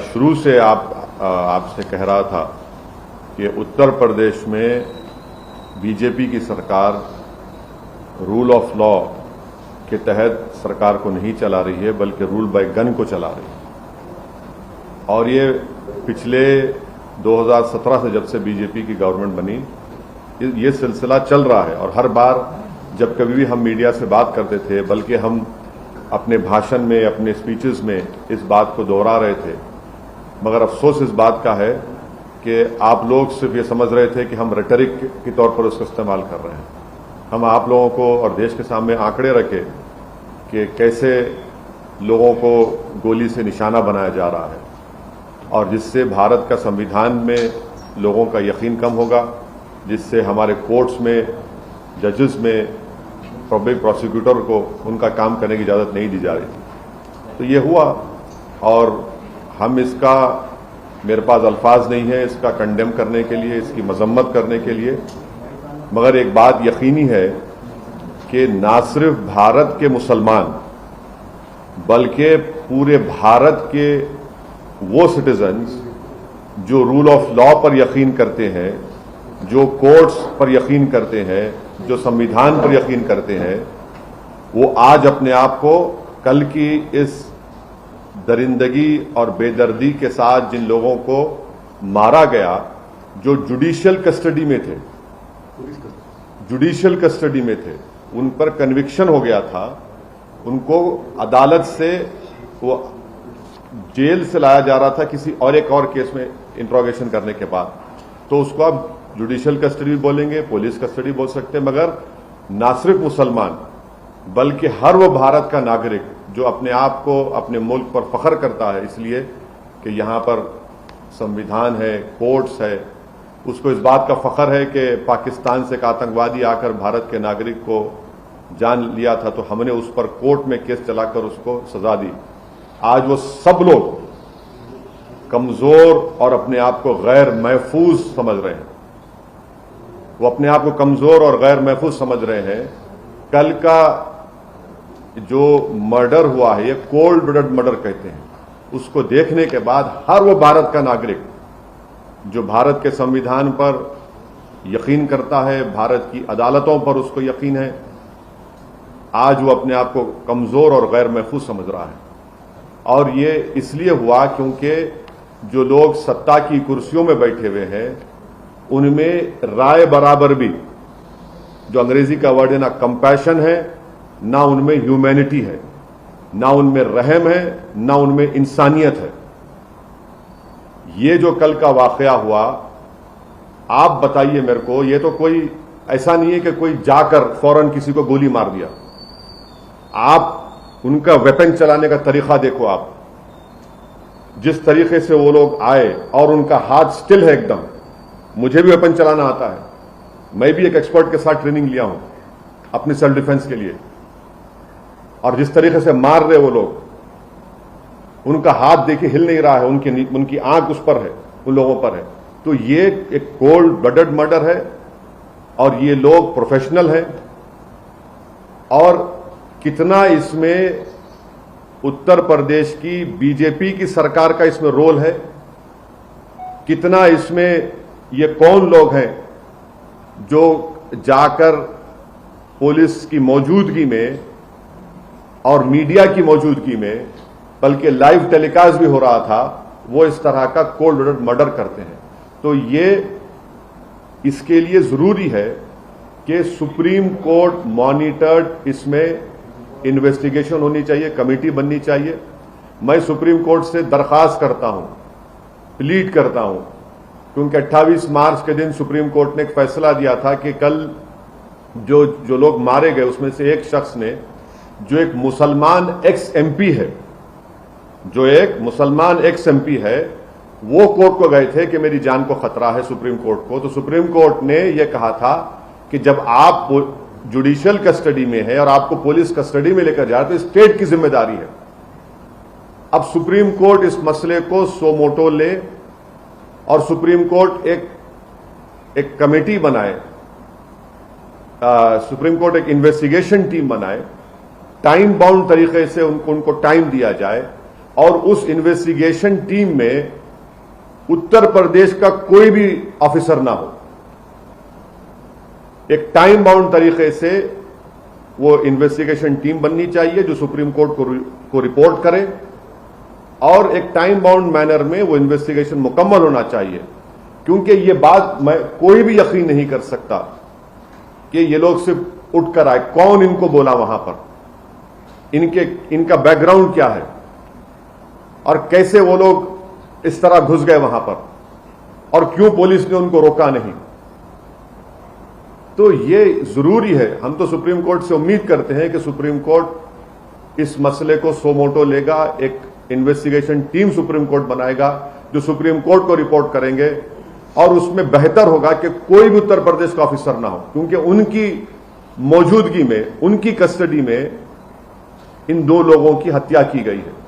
शुरू से आपसे कह रहा था कि उत्तर प्रदेश में बीजेपी की सरकार रूल ऑफ लॉ के तहत सरकार को नहीं चला रही है, बल्कि रूल बाय गन को चला रही है। और ये पिछले 2017 से जब से बीजेपी की गवर्नमेंट बनी ये सिलसिला चल रहा है। और हर बार जब कभी भी हम मीडिया से बात करते थे, बल्कि हम अपने भाषण में, अपने स्पीचेस में इस बात को दोहरा रहे थे, मगर अफसोस इस बात का है कि आप लोग सिर्फ ये समझ रहे थे कि हम रेटरिक के तौर पर उसका इस्तेमाल कर रहे हैं। हम आप लोगों को और देश के सामने आंकड़े रखे कि कैसे लोगों को गोली से निशाना बनाया जा रहा है, और जिससे भारत का संविधान में लोगों का यकीन कम होगा, जिससे हमारे कोर्ट्स में, जजेस में, पब्लिक प्रोसिक्यूटर को उनका काम करने की इजाज़त नहीं दी जा रही थी। तो ये हुआ, और हम इसका, मेरे पास अल्फाज नहीं है इसका कंडेम करने के लिए, इसकी मजम्मत करने के लिए, मगर एक बात यकीनी है कि ना सिर्फ भारत के मुसलमान बल्कि पूरे भारत के वो सिटीजन्स जो रूल ऑफ लॉ पर यकीन करते हैं, जो कोर्ट्स पर यकीन करते हैं, जो संविधान पर यकीन करते हैं, वो आज अपने आप को कल की इस दरिंदगी और बेदर्दी के साथ जिन लोगों को मारा गया, जो जुडिशियल कस्टडी में थे, जुडिशियल कस्टडी में थे, उन पर कन्विक्शन हो गया था, उनको अदालत से, वो जेल से लाया जा रहा था किसी और एक और केस में इंट्रोगेशन करने के बाद, तो उसको आप जुडिशियल कस्टडी बोलेंगे, पुलिस कस्टडी बोल सकते हैं। मगर ना सिर्फ मुसलमान बल्कि हर वो भारत का नागरिक जो अपने आप को, अपने मुल्क पर फख्र करता है इसलिए कि यहां पर संविधान है, कोर्ट्स है, उसको इस बात का फख्र है कि पाकिस्तान से एक आतंकवादी आकर भारत के नागरिक को जान लिया था, तो हमने उस पर कोर्ट में केस चलाकर उसको सजा दी। आज वो सब लोग कमजोर और अपने आप को गैर महफूज समझ रहे हैं, वो अपने आप को कमजोर और गैर महफूज समझ रहे हैं। कल का जो मर्डर हुआ है, ये कोल्ड ब्लडेड मर्डर कहते हैं, उसको देखने के बाद हर वो भारत का नागरिक जो भारत के संविधान पर यकीन करता है, भारत की अदालतों पर उसको यकीन है, आज वो अपने आप को कमजोर और गैर महफूज समझ रहा है। और ये इसलिए हुआ क्योंकि जो लोग सत्ता की कुर्सियों में बैठे हुए हैं, उनमें राय बराबर भी, जो अंग्रेजी का वर्ड है, ना कंपैशन है, ना उनमें ह्यूमैनिटी है, ना उनमें रहम है, ना उनमें इंसानियत है। ये जो कल का वाकया हुआ, आप बताइए मेरे को, ये तो कोई ऐसा नहीं है कि कोई जाकर फौरन किसी को गोली मार दिया। आप उनका वेपन चलाने का तरीका देखो, आप जिस तरीके से वो लोग आए, और उनका हाथ स्टिल है एकदम। मुझे भी वेपन चलाना आता है, मैं भी एक एक्सपर्ट के साथ ट्रेनिंग लिया हूं अपनी सेल्फ डिफेंस के लिए, और जिस तरीके से मार रहे वो लोग, उनका हाथ देखिए हिल नहीं रहा है, उनकी आंख उस पर है, उन लोगों पर है। तो ये एक कोल्ड ब्लडेड मर्डर है, और ये लोग प्रोफेशनल हैं। और कितना इसमें उत्तर प्रदेश की बीजेपी की सरकार का इसमें रोल है, कितना इसमें ये कौन लोग हैं जो जाकर पुलिस की मौजूदगी में और मीडिया की मौजूदगी में, बल्कि लाइव टेलीकास्ट भी हो रहा था, वो इस तरह का कोल्ड ब्लडेड मर्डर करते हैं। तो ये इसके लिए जरूरी है कि सुप्रीम कोर्ट मॉनिटर्ड इसमें इन्वेस्टिगेशन होनी चाहिए, कमेटी बननी चाहिए। मैं सुप्रीम कोर्ट से दरखास्त करता हूं, प्लीड करता हूं, क्योंकि 28 मार्च के दिन सुप्रीम कोर्ट ने एक फैसला दिया था कि कल जो लोग मारे गए, उसमें से एक शख्स ने, जो एक मुसलमान एक्स एमपी है, जो एक मुसलमान एक्स एमपी है, वो कोर्ट को गए थे कि मेरी जान को खतरा है, सुप्रीम कोर्ट को। तो सुप्रीम कोर्ट ने यह कहा था कि जब आप जुडिशियल कस्टडी में है और आपको पुलिस कस्टडी में लेकर जा रहे, तो स्टेट की जिम्मेदारी है। अब सुप्रीम कोर्ट इस मसले को सो मोटो ले, और सुप्रीम कोर्ट एक कमेटी बनाए, सुप्रीम कोर्ट एक इन्वेस्टिगेशन टीम बनाए, टाइम बाउंड तरीके से उनको टाइम दिया जाए, और उस इन्वेस्टिगेशन टीम में उत्तर प्रदेश का कोई भी ऑफिसर ना हो। एक टाइम बाउंड तरीके से वो इन्वेस्टिगेशन टीम बननी चाहिए जो सुप्रीम कोर्ट को रिपोर्ट करे, और एक टाइम बाउंड मैनर में वो इन्वेस्टिगेशन मुकम्मल होना चाहिए। क्योंकि ये बात मैं कोई भी यकीन नहीं कर सकता कि ये लोग सिर्फ उठकर आए, कौन इनको बोला वहां पर, इनका बैकग्राउंड क्या है और कैसे वो लोग इस तरह घुस गए वहां पर, और क्यों पुलिस ने उनको रोका नहीं। तो ये जरूरी है। हम तो सुप्रीम कोर्ट से उम्मीद करते हैं कि सुप्रीम कोर्ट इस मसले को सो मोटो लेगा, एक इन्वेस्टिगेशन टीम सुप्रीम कोर्ट बनाएगा जो सुप्रीम कोर्ट को रिपोर्ट करेंगे, और उसमें बेहतर होगा कि कोई भी उत्तर प्रदेश का ऑफिसर ना हो, क्योंकि उनकी मौजूदगी में, उनकी कस्टडी में इन दो लोगों की हत्या की गई है।